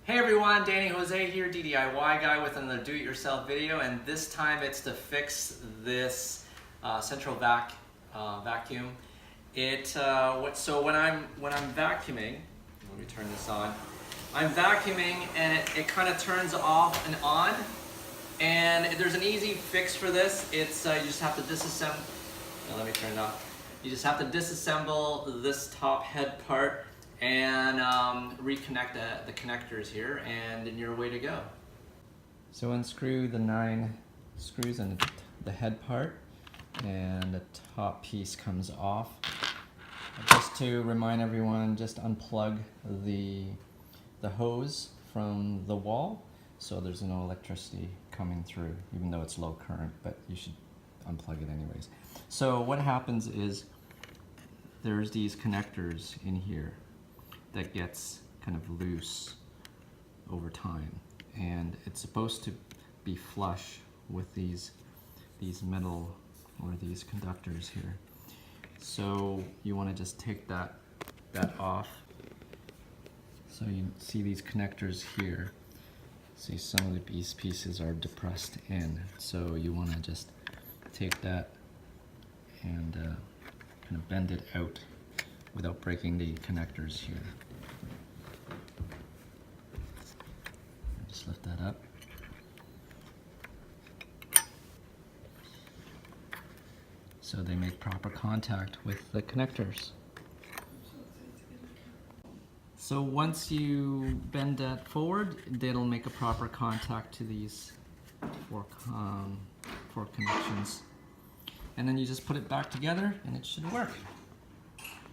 Hey everyone, Danny Jose here, DIY guy with another do-it-yourself video, and this time it's to fix this Central Vac vacuum. So when I'm vacuuming, let me turn this on. I'm vacuuming and it kind of turns off and on. And there's an easy fix for this. It's you just have to disassemble. Let me turn it off. You just have to disassemble this top head part and reconnect the connectors here, and then you're way to go. So unscrew the 9 screws in the head part, and the top piece comes off. Just to remind everyone, just unplug the hose from the wall so there's no electricity coming through, even though it's low current, but you should unplug it anyways. So what happens is there's these connectors in here that gets kind of loose over time, and it's supposed to be flush with these metal or these conductors here. So you want to just take that off. So you see these connectors here. See, some of these pieces are depressed in, so you want to just take that and kind of bend it out without breaking the connectors here. Just lift that up. So they make proper contact with the connectors. So once you bend that forward, it'll make a proper contact to these four connections. And then you just put it back together and it should work.